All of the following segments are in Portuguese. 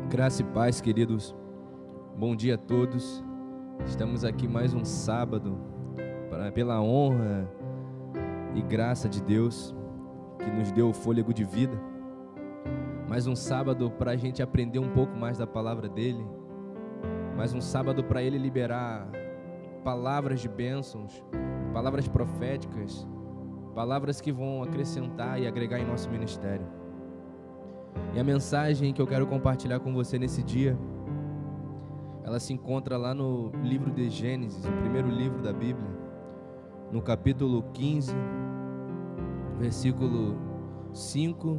Graça e paz, queridos. Bom dia a todos. Estamos aqui mais um sábado pela honra e graça de Deus que nos deu o fôlego de vida. Mais um sábado para a gente aprender um pouco mais da palavra dele. Mais um sábado para ele liberar palavras de bênçãos, palavras proféticas, palavras que vão acrescentar e agregar em nosso ministério. E a mensagem que eu quero compartilhar com você nesse dia, ela se encontra lá no livro de Gênesis, o primeiro livro da Bíblia, no capítulo 15, versículo 5,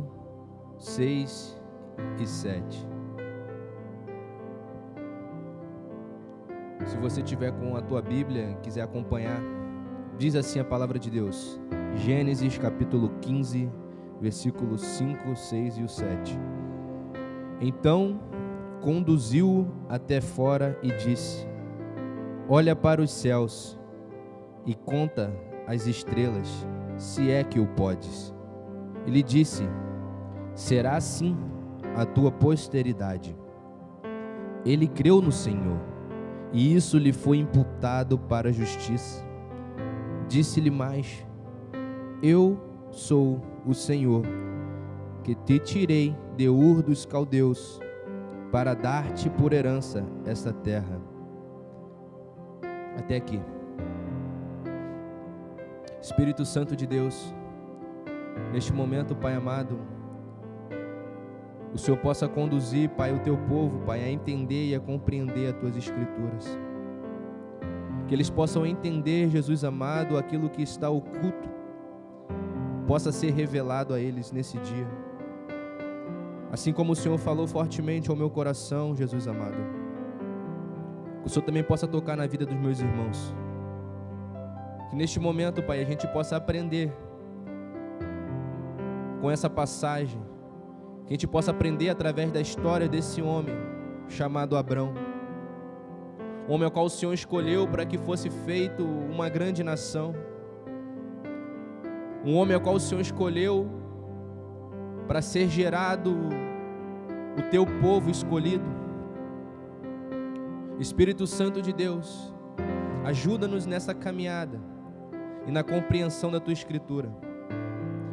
6 e 7. Se você tiver com a tua Bíblia, quiser acompanhar, diz assim a palavra de Deus. Gênesis capítulo 15, versículos 5, 6 e o 7. Então conduziu-o até fora e disse: olha para os céus e conta as estrelas, se é que o podes. Ele disse: será assim a tua posteridade. Ele creu no Senhor, e isso lhe foi imputado para a justiça. Disse-lhe mais: eu sou o Senhor, que te tirei de Ur dos Caldeus, para dar-te por herança esta terra. Até aqui. Espírito Santo de Deus, neste momento, Pai amado, o Senhor possa conduzir, Pai, o teu povo, Pai, a entender e a compreender as tuas escrituras. Que eles possam entender, Jesus amado, aquilo que está oculto, possa ser revelado a eles nesse dia. Assim como o Senhor falou fortemente ao meu coração, Jesus amado, que o Senhor também possa tocar na vida dos meus irmãos. Que neste momento, Pai, a gente possa aprender com essa passagem, que a gente possa aprender através da história desse homem chamado Abrão, homem ao qual o Senhor escolheu para que fosse feito uma grande nação, um homem ao qual o Senhor escolheu para ser gerado o teu povo escolhido. Espírito Santo de Deus, ajuda-nos nessa caminhada e na compreensão da tua escritura.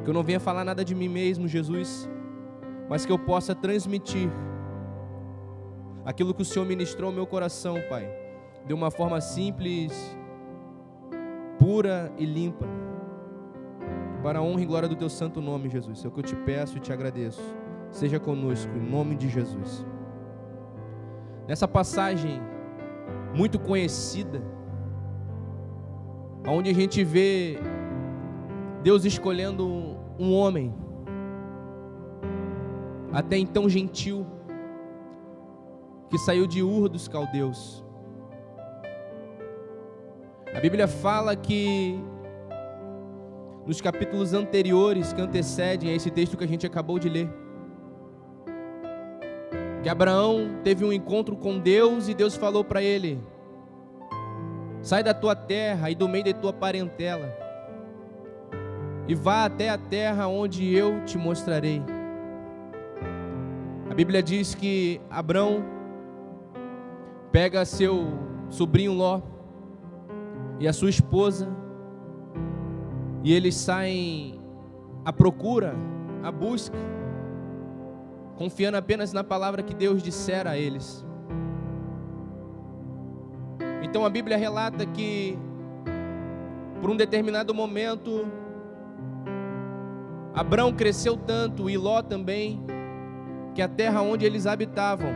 Que eu não venha falar nada de mim mesmo, Jesus, mas que eu possa transmitir aquilo que o Senhor ministrou ao meu coração, Pai, de uma forma simples, pura e limpa, para a honra e glória do teu santo nome, Jesus. É o que eu te peço e te agradeço. Seja conosco, em nome de Jesus. Nessa passagem muito conhecida, onde a gente vê Deus escolhendo um homem, até então gentil, que saiu de Ur dos Caldeus. A Bíblia fala que nos capítulos anteriores que antecedem a esse texto que a gente acabou de ler, que Abraão teve um encontro com Deus e Deus falou para ele: sai da tua terra e do meio da tua parentela e vá até a terra onde eu te mostrarei. A Bíblia diz que Abrão pega seu sobrinho Ló e a sua esposa, e eles saem à procura, à busca, confiando apenas na palavra que Deus dissera a eles. Então a Bíblia relata que, por um determinado momento, Abrão cresceu tanto, e Ló também, que a terra onde eles habitavam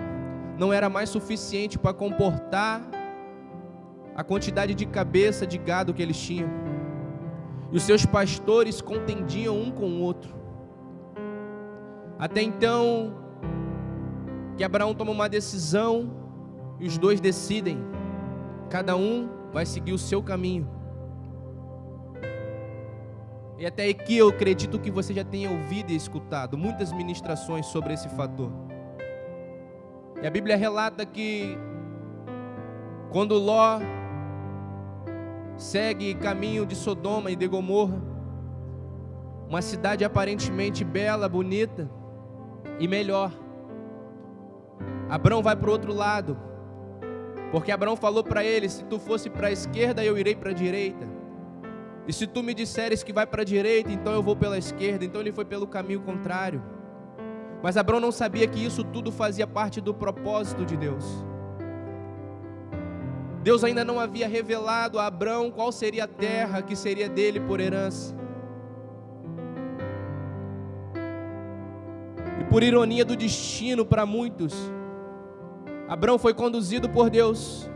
não era mais suficiente para comportar a quantidade de cabeça de gado que eles tinham. E os seus pastores contendiam um com o outro. Até então, que Abraão toma uma decisão e os dois decidem. Cada um vai seguir o seu caminho. E até aqui eu acredito que você já tenha ouvido e escutado muitas ministrações sobre esse fator. E a Bíblia relata que quando Ló segue caminho de Sodoma e de Gomorra, uma cidade aparentemente bela, bonita e melhor, Abrão vai para o outro lado, porque Abrão falou para ele: se tu fosse para a esquerda, eu irei para a direita, e se tu me disseres que vai para a direita, então eu vou pela esquerda. Então ele foi pelo caminho contrário. Mas Abrão não sabia que isso tudo fazia parte do propósito de Deus. Deus ainda não havia revelado a Abrão qual seria a terra que seria dele por herança. E por ironia do destino para muitos, Abrão foi conduzido por Deus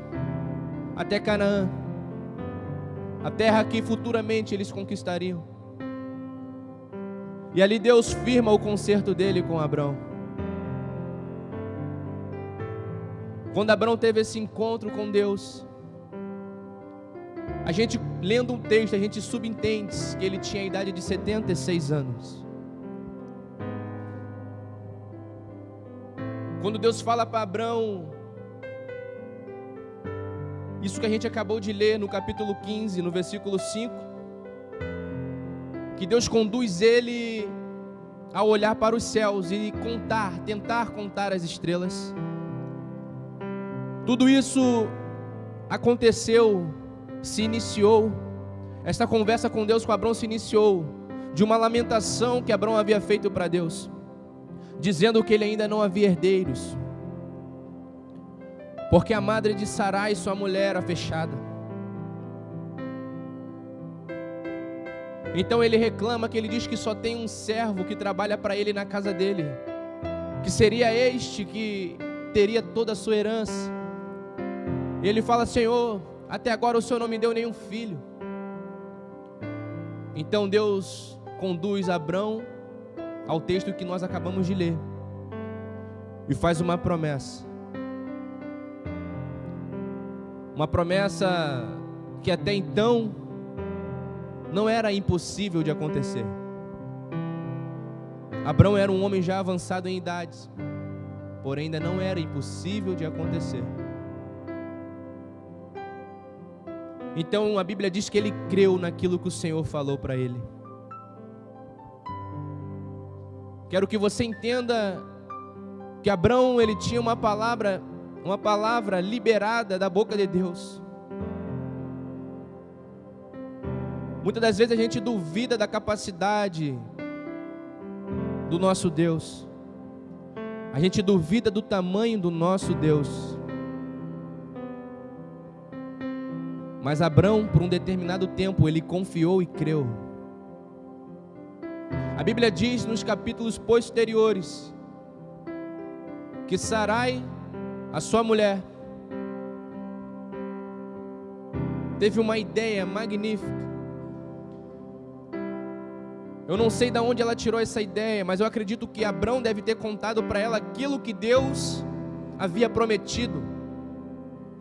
até Canaã, a terra que futuramente eles conquistariam. E ali Deus firma o concerto dele com Abrão. Quando Abrão teve esse encontro com Deus, a gente lendo um texto, a gente subentende que ele tinha a idade de 76 anos. Quando Deus fala para Abrão, isso que a gente acabou de ler no capítulo 15, no versículo 5, que Deus conduz ele a olhar para os céus e tentar contar as estrelas. Tudo isso aconteceu, se iniciou, esta conversa com Deus com Abrão se iniciou de uma lamentação que Abrão havia feito para Deus, dizendo que ele ainda não havia herdeiros, porque a madre de Sarai, sua mulher, era fechada. Então ele reclama, que ele diz que só tem um servo que trabalha para ele na casa dele, que seria este que teria toda a sua herança. E ele fala: Senhor, até agora o Senhor não me deu nenhum filho. Então Deus conduz Abrão ao texto que nós acabamos de ler e faz uma promessa. Uma promessa que até então não era impossível de acontecer. Abrão era um homem já avançado em idades, porém ainda não era impossível de acontecer. Então a Bíblia diz que ele creu naquilo que o Senhor falou para ele. Quero que você entenda que Abrão, ele tinha uma palavra liberada da boca de Deus. Muitas das vezes a gente duvida da capacidade do nosso Deus. A gente duvida do tamanho do nosso Deus. Mas Abrão, por um determinado tempo, ele confiou e creu. A Bíblia diz nos capítulos posteriores que Sarai, a sua mulher, teve uma ideia magnífica. Eu não sei de onde ela tirou essa ideia, mas eu acredito que Abrão deve ter contado para ela aquilo que Deus havia prometido,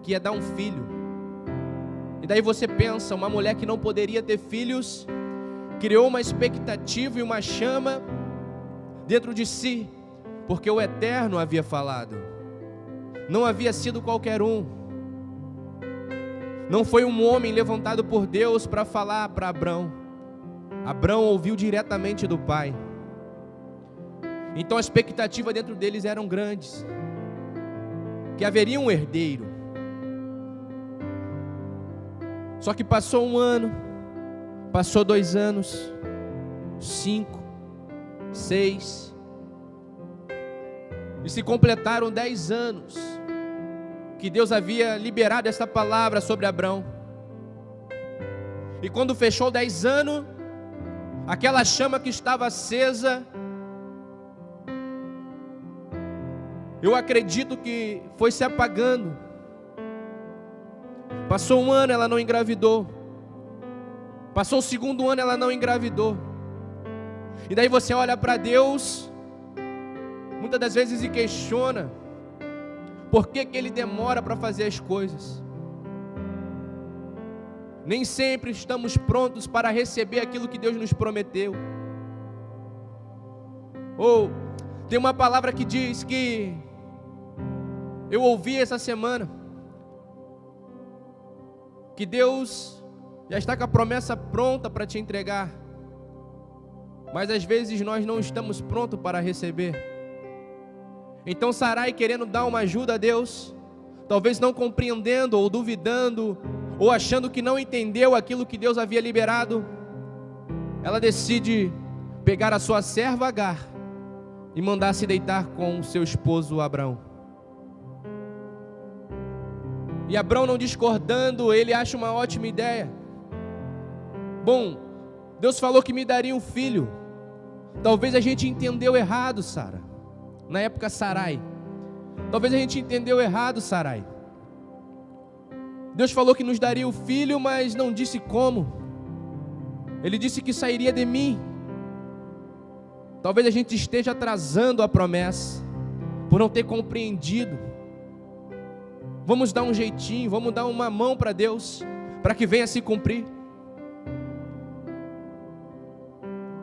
que ia dar um filho. E daí você pensa, uma mulher que não poderia ter filhos, criou uma expectativa e uma chama dentro de si, porque o Eterno havia falado. Não havia sido qualquer um. Não foi um homem levantado por Deus para falar para Abrão. Abrão ouviu diretamente do Pai. Então a expectativa dentro deles eram grandes, que haveria um herdeiro. Só que passou um ano, passou 2 anos, 5, 6, e se completaram 10 anos que Deus havia liberado essa palavra sobre Abrão. E quando fechou 10 anos, aquela chama que estava acesa, eu acredito que foi se apagando. Passou um ano, ela não engravidou. Passou o 2º ano, ela não engravidou. E daí você olha para Deus, muitas das vezes, e questiona por que Ele demora para fazer as coisas. Nem sempre estamos prontos para receber aquilo que Deus nos prometeu. Ou tem uma palavra que diz que eu ouvi essa semana, que Deus já está com a promessa pronta para te entregar, mas às vezes nós não estamos prontos para receber. Então Sarai, querendo dar uma ajuda a Deus, talvez não compreendendo ou duvidando, ou achando que não entendeu aquilo que Deus havia liberado, ela decide pegar a sua serva Agar e mandar se deitar com seu esposo Abrão. E Abrão, não discordando, ele acha uma ótima ideia. Bom, Deus falou que me daria um filho. Talvez a gente entendeu errado, Sara. Na época, Sarai. Talvez a gente entendeu errado, Sarai. Deus falou que nos daria o filho, mas não disse como. Ele disse que sairia de mim. Talvez a gente esteja atrasando a promessa, por não ter compreendido. Vamos dar um jeitinho, vamos dar uma mão para Deus, para que venha se cumprir.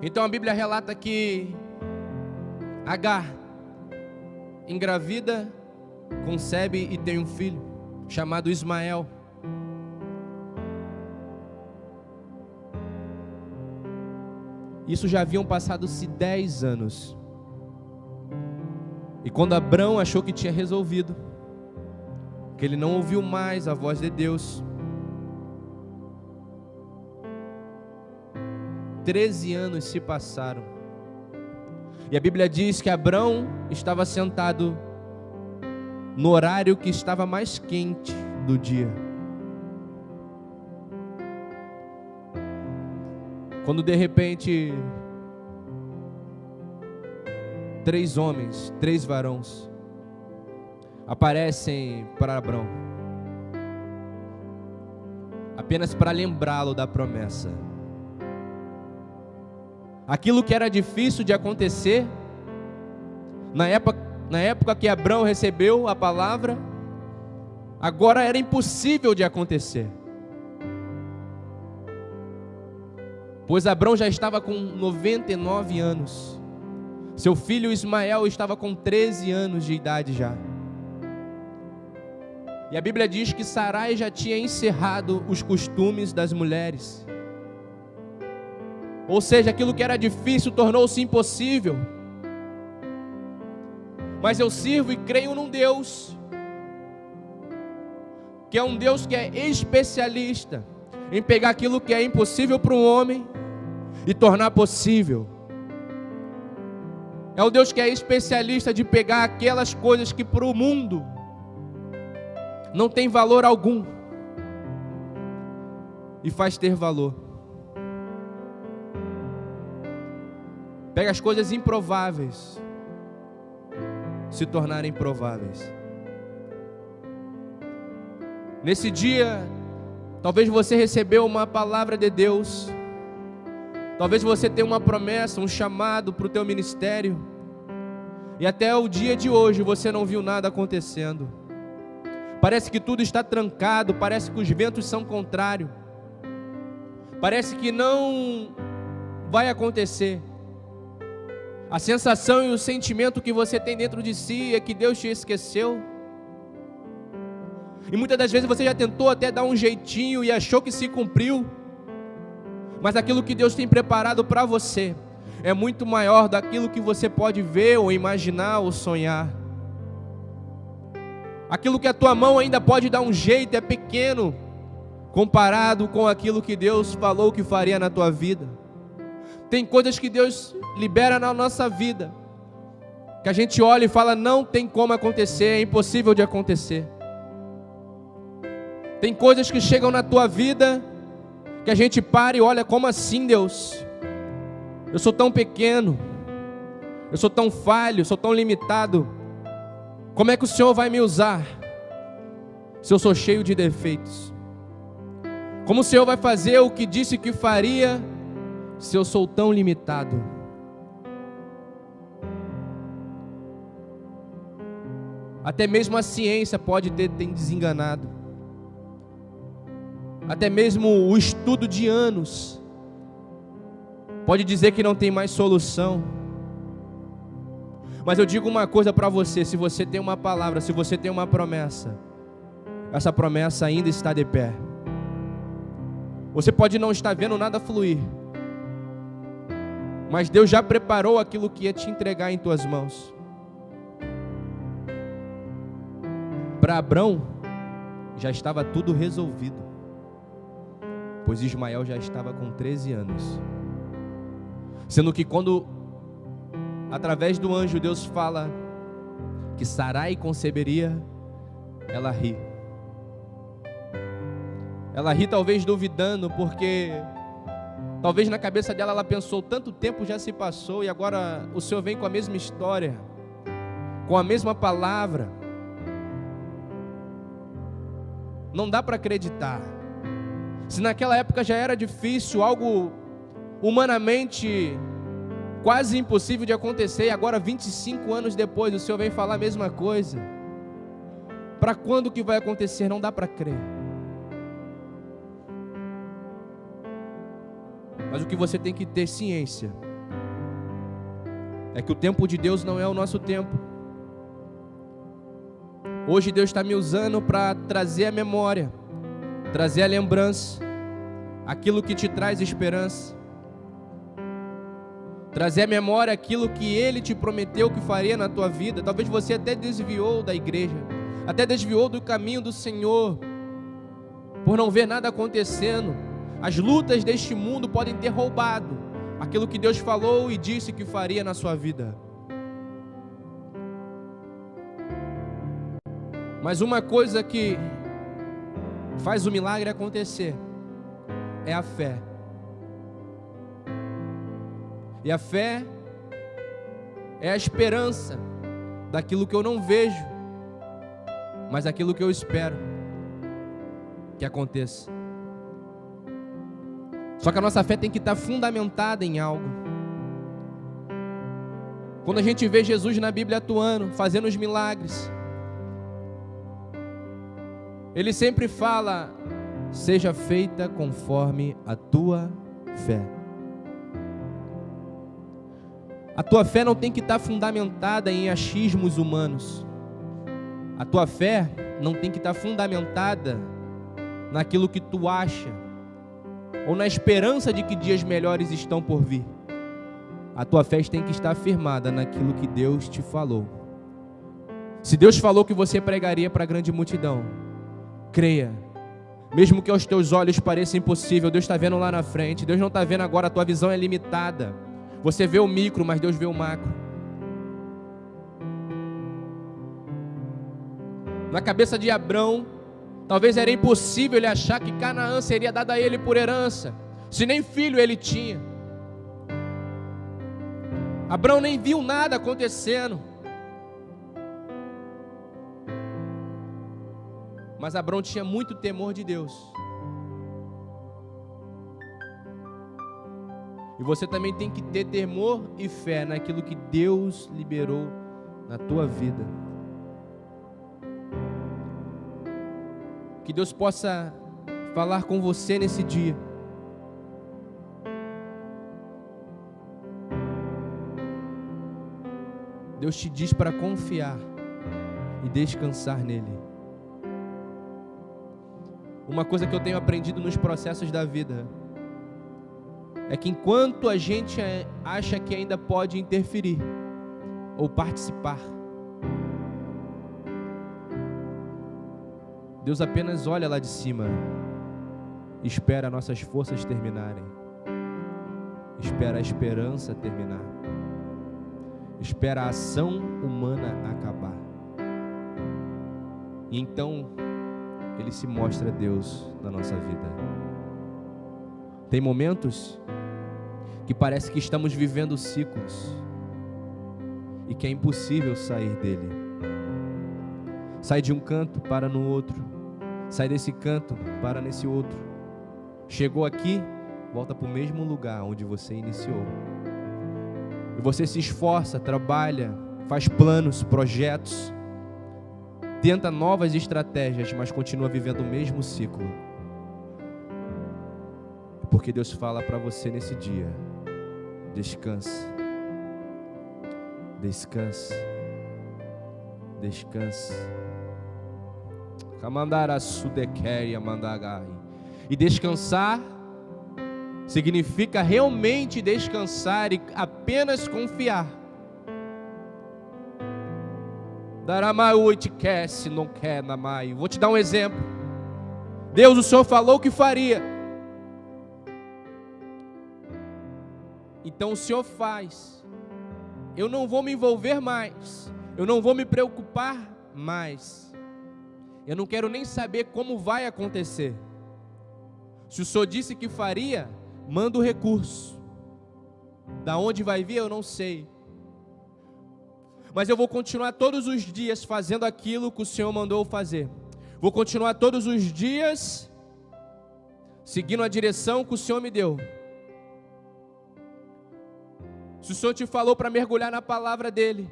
Então a Bíblia relata que Agar engravida, concebe e tem um filho, chamado Ismael. Isso já haviam passado-se 10 anos. E quando Abrão achou que tinha resolvido, que ele não ouviu mais a voz de Deus, 13 anos se passaram. E a Bíblia diz que Abrão estava sentado no horário que estava mais quente do dia. Quando de repente 3 homens, 3 varões aparecem para Abrão, apenas para lembrá-lo da promessa. Aquilo que era difícil de acontecer, na época que Abrão recebeu a palavra, agora era impossível de acontecer. Pois Abrão já estava com 99 anos. Seu filho Ismael estava com 13 anos de idade já. E a Bíblia diz que Sarai já tinha encerrado os costumes das mulheres. Ou seja, aquilo que era difícil tornou-se impossível. Mas eu sirvo e creio num Deus, que é um Deus que é especialista em pegar aquilo que é impossível para um homem e tornar possível. É um Deus que é especialista de pegar aquelas coisas que para o mundo não tem valor algum e faz ter valor. Pega as coisas improváveis se tornarem prováveis. Nesse dia, talvez você recebeu uma palavra de Deus, talvez você tenha uma promessa, um chamado para o teu ministério, e até o dia de hoje você não viu nada acontecendo. Parece que tudo está trancado, parece que os ventos são contrários, parece que não vai acontecer. A sensação e o sentimento que você tem dentro de si é que Deus te esqueceu. E muitas das vezes você já tentou até dar um jeitinho e achou que se cumpriu. Mas aquilo que Deus tem preparado para você é muito maior daquilo que você pode ver ou imaginar ou sonhar. Aquilo que a tua mão ainda pode dar um jeito é pequeno comparado com aquilo que Deus falou que faria na tua vida. Tem coisas que Deus libera na nossa vida, que a gente olha e fala, não tem como acontecer, é impossível de acontecer. Tem coisas que chegam na tua vida, que a gente para e olha, como assim, Deus? Eu sou tão pequeno, eu sou tão falho, eu sou tão limitado. Como é que o Senhor vai me usar, se eu sou cheio de defeitos? Como o Senhor vai fazer o que disse que faria, se eu sou tão limitado? Até mesmo a ciência pode ter desenganado. Até mesmo o estudo de anos pode dizer que não tem mais solução. Mas eu digo uma coisa para você: se você tem uma palavra, se você tem uma promessa, essa promessa ainda está de pé. Você pode não estar vendo nada fluir, mas Deus já preparou aquilo que ia te entregar em tuas mãos. para Abrão já estava tudo resolvido, pois Ismael já estava com 13 anos. Sendo que quando, através do anjo, Deus fala que Sarai conceberia, ela ri. Ela ri talvez duvidando, porque talvez na cabeça dela ela pensou, tanto tempo já se passou e agora o Senhor vem com a mesma história, com a mesma palavra. Não dá para acreditar. Se naquela época já era difícil, algo humanamente quase impossível de acontecer, e agora 25 anos depois o Senhor vem falar a mesma coisa. Para quando que vai acontecer? Não dá para crer. Mas o que você tem que ter ciência é que o tempo de Deus não é o nosso tempo. Hoje Deus está me usando para trazer a memória, trazer a lembrança, aquilo que te traz esperança, trazer à memória aquilo que Ele te prometeu que faria na tua vida. Talvez você até desviou da igreja, até desviou do caminho do Senhor, por não ver nada acontecendo. As lutas deste mundo podem ter roubado aquilo que Deus falou e disse que faria na sua vida. Mas uma coisa que faz o milagre acontecer é a fé. E a fé é a esperança daquilo que eu não vejo, mas aquilo que eu espero que aconteça. Só que a nossa fé tem que estar fundamentada em algo. Quando a gente vê Jesus na Bíblia atuando, fazendo os milagres, Ele sempre fala: seja feita conforme a tua fé. A tua fé não tem que estar fundamentada em achismos humanos. A tua fé não tem que estar fundamentada naquilo que tu acha, ou na esperança de que dias melhores estão por vir. A tua fé tem que estar firmada naquilo que Deus te falou. Se Deus falou que você pregaria para a grande multidão, creia. Mesmo que aos teus olhos pareça impossível, Deus está vendo lá na frente. Deus não está vendo agora, a tua visão é limitada. Você vê o micro, mas Deus vê o macro. Na cabeça de Abrão, talvez era impossível ele achar que Canaã seria dada a ele por herança, se nem filho ele tinha. Abrão nem viu nada acontecendo. Mas Abrão tinha muito temor de Deus. E você também tem que ter temor e fé naquilo que Deus liberou na tua vida. Que Deus possa falar com você nesse dia. Deus te diz para confiar e descansar nele. Uma coisa que eu tenho aprendido nos processos da vida é que enquanto a gente acha que ainda pode interferir ou participar, Deus apenas olha lá de cima e espera nossas forças terminarem, espera a esperança terminar, espera a ação humana acabar, e então Ele se mostra Deus na nossa vida. Tem momentos que parece que estamos vivendo ciclos e que é impossível sair dele. Sai de um canto, para no outro. Sai desse canto, para nesse outro. Chegou aqui, volta para o mesmo lugar onde você iniciou. E você se esforça, trabalha, faz planos, projetos, tenta novas estratégias, mas continua vivendo o mesmo ciclo. Porque Deus fala para você nesse dia: descanse, descanse, descanse. E descansar significa realmente descansar e apenas confiar. Daramai oitikesse, não quer namai. Vou te dar um exemplo. Deus, o Senhor falou que faria. Então o Senhor faz. Eu não vou me envolver mais. Eu não vou me preocupar mais. Eu não quero nem saber como vai acontecer. Se o Senhor disse que faria, manda o recurso. Da onde vai vir eu não sei. Mas eu vou continuar todos os dias fazendo aquilo que o Senhor mandou fazer. Vou continuar todos os dias seguindo a direção que o Senhor me deu. Se o Senhor te falou para mergulhar na palavra dEle,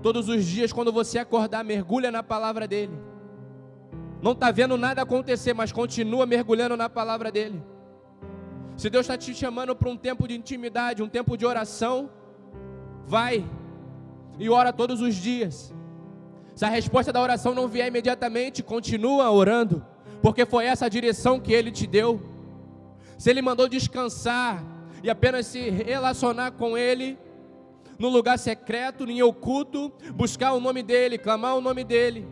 todos os dias quando você acordar, mergulha na palavra dEle. Não está vendo nada acontecer, mas continua mergulhando na palavra dEle. Se Deus está te chamando para um tempo de intimidade, um tempo de oração, vai e ora todos os dias. Se a resposta da oração não vier imediatamente, continua orando, porque foi essa a direção que Ele te deu. Se Ele mandou descansar e apenas se relacionar com Ele, no lugar secreto, em oculto, buscar o nome dEle, clamar o nome dEle,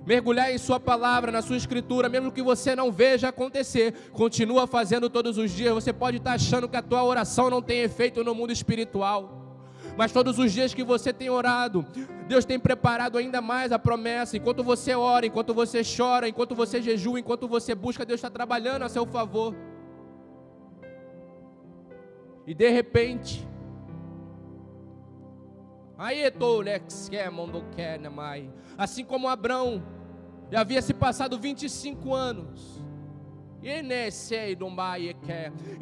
mergulhar em sua palavra, na sua escritura, mesmo que você não veja acontecer, continua fazendo todos os dias. Você pode estar achando que a tua oração não tem efeito no mundo espiritual, mas todos os dias que você tem orado, Deus tem preparado ainda mais a promessa. Enquanto você ora, enquanto você chora, enquanto você jejua, enquanto você busca, Deus está trabalhando a seu favor. E de repente, assim como Abrão já havia se passado 25 anos, e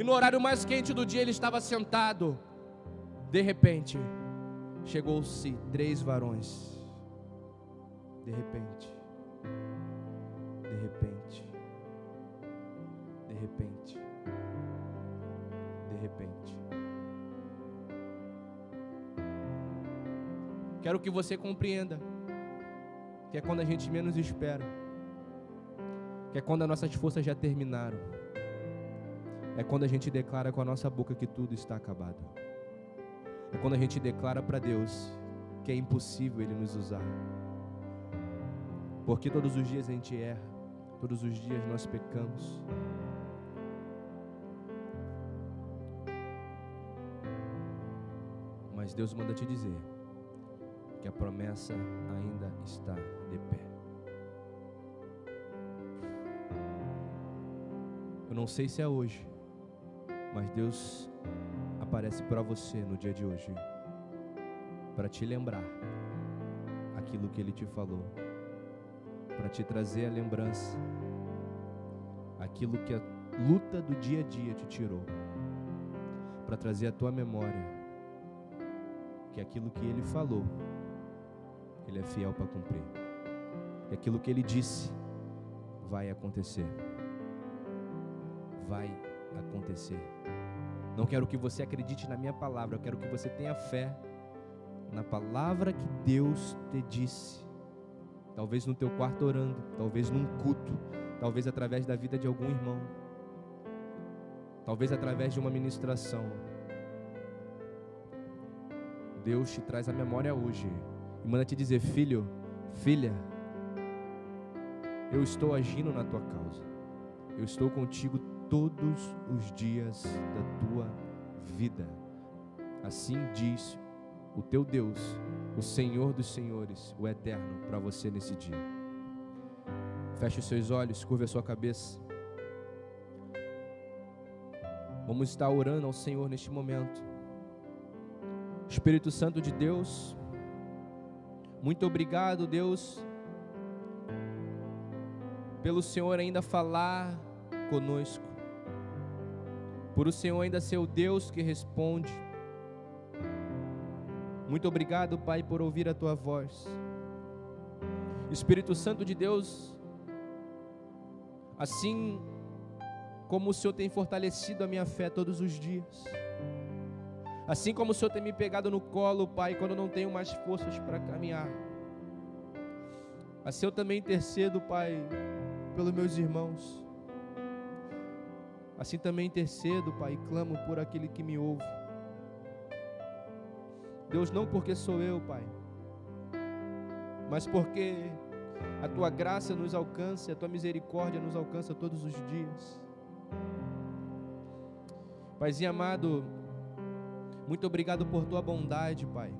no horário mais quente do dia ele estava sentado. De repente, chegou-se 3 varões. De repente, de repente, de repente, de repente. Quero que você compreenda que é quando a gente menos espera, que é quando as nossas forças já terminaram, é quando a gente declara com a nossa boca que tudo está acabado. É quando a gente declara para Deus que é impossível Ele nos usar. Porque todos os dias a gente erra, todos os dias nós pecamos. Mas Deus manda te dizer que a promessa ainda está de pé. Eu não sei se é hoje, mas Deus aparece para você no dia de hoje, para te lembrar aquilo que Ele te falou, para te trazer a lembrança, aquilo que a luta do dia a dia te tirou, para trazer à tua memória que aquilo que Ele falou, Ele é fiel para cumprir, e aquilo que Ele disse vai acontecer, vai acontecer. Não quero que você acredite na minha palavra, eu quero que você tenha fé na palavra que Deus te disse. Talvez no teu quarto orando, talvez num culto, talvez através da vida de algum irmão, talvez através de uma ministração. Deus te traz à memória hoje e manda te dizer: filho, filha, eu estou agindo na tua causa, eu estou contigo todos os dias da tua vida. Assim diz o teu Deus, o Senhor dos Senhores, o Eterno, para você nesse dia. Feche os seus olhos, curva a sua cabeça. Vamos estar orando ao Senhor neste momento. Espírito Santo de Deus, muito obrigado, Deus, pelo Senhor ainda falar conosco, por o Senhor ainda ser o Deus que responde. Muito obrigado, Pai, por ouvir a Tua voz. Espírito Santo de Deus, assim como o Senhor tem fortalecido a minha fé todos os dias, assim como o Senhor tem me pegado no colo, Pai, quando eu não tenho mais forças para caminhar, assim eu também intercedo, Pai, pelos meus irmãos. Assim também intercedo, Pai, e clamo por aquele que me ouve. Deus, não porque sou eu, Pai, mas porque a Tua graça nos alcança, a Tua misericórdia nos alcança todos os dias. Paizinho amado, muito obrigado por Tua bondade, Pai.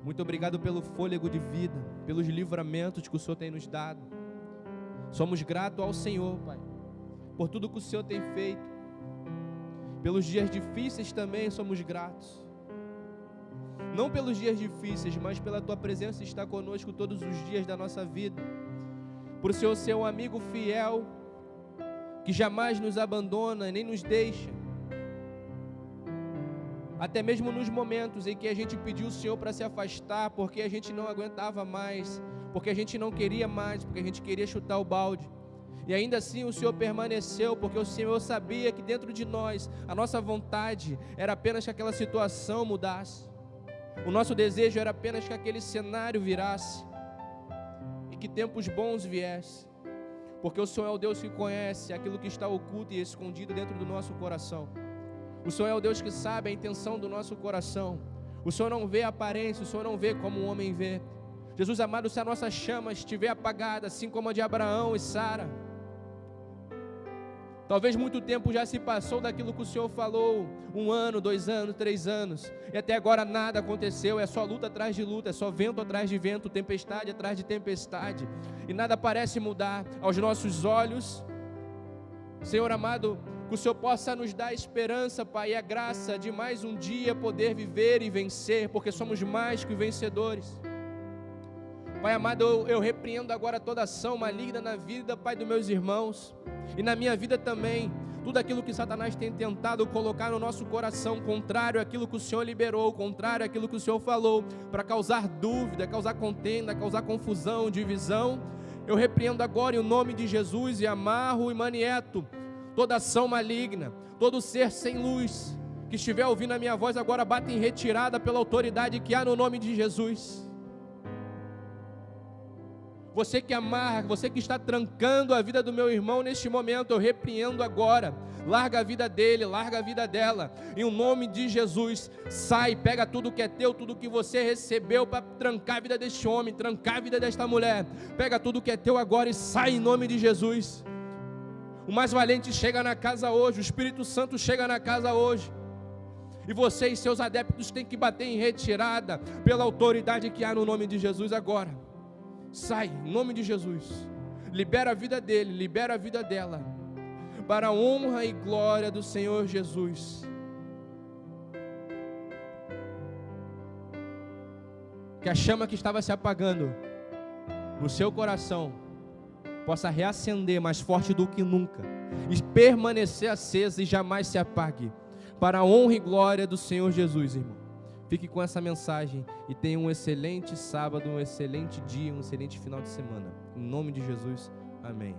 Muito obrigado pelo fôlego de vida, pelos livramentos que o Senhor tem nos dado. Somos gratos ao Senhor, Pai, por tudo que o Senhor tem feito. Pelos dias difíceis também somos gratos. Não pelos dias difíceis, mas pela Tua presença estar conosco todos os dias da nossa vida. Por o Senhor ser um amigo fiel, que jamais nos abandona nem nos deixa. Até mesmo nos momentos em que a gente pediu o Senhor para se afastar, porque a gente não aguentava mais, porque a gente não queria mais, porque a gente queria chutar o balde. E ainda assim o Senhor permaneceu, porque o Senhor sabia que dentro de nós, a nossa vontade era apenas que aquela situação mudasse. O nosso desejo era apenas que aquele cenário virasse e que tempos bons viessem. Porque o Senhor é o Deus que conhece aquilo que está oculto e escondido dentro do nosso coração. O Senhor é o Deus que sabe a intenção do nosso coração. O Senhor não vê a aparência, o Senhor não vê como o homem vê. Jesus amado, se a nossa chama estiver apagada, assim como a de Abraão e Sara, talvez muito tempo já se passou daquilo que o Senhor falou, 1 ano, 2 anos, 3 anos, e até agora nada aconteceu, é só luta atrás de luta, é só vento atrás de vento, tempestade atrás de tempestade, e nada parece mudar aos nossos olhos. Senhor amado, que o Senhor possa nos dar esperança, Pai, e a graça de mais um dia poder viver e vencer, porque somos mais que vencedores. Pai amado, eu repreendo agora toda ação maligna na vida, Pai, dos meus irmãos, e na minha vida também, tudo aquilo que Satanás tem tentado colocar no nosso coração, contrário àquilo que o Senhor liberou, contrário àquilo que o Senhor falou, para causar dúvida, causar contenda, causar confusão, divisão, eu repreendo agora em nome de Jesus e amarro e manieto toda ação maligna, todo ser sem luz, que estiver ouvindo a minha voz agora, bata em retirada pela autoridade que há no nome de Jesus. Você que amarra, você que está trancando a vida do meu irmão neste momento, eu repreendo agora. Larga a vida dele, larga a vida dela. Em nome de Jesus, sai, pega tudo que é teu, tudo que você recebeu para trancar a vida deste homem, trancar a vida desta mulher. Pega tudo que é teu agora e sai em nome de Jesus. O mais valente chega na casa hoje, o Espírito Santo chega na casa hoje. E você e seus adeptos têm que bater em retirada pela autoridade que há no nome de Jesus agora. Sai, em nome de Jesus. Libera a vida dele, libera a vida dela, para a honra e glória do Senhor Jesus. Que a chama que estava se apagando no seu coração possa reacender mais forte do que nunca, e permanecer acesa e jamais se apague, para a honra e glória do Senhor Jesus, irmão. Fique com essa mensagem e tenha um excelente sábado, um excelente dia, um excelente final de semana. Em nome de Jesus, amém.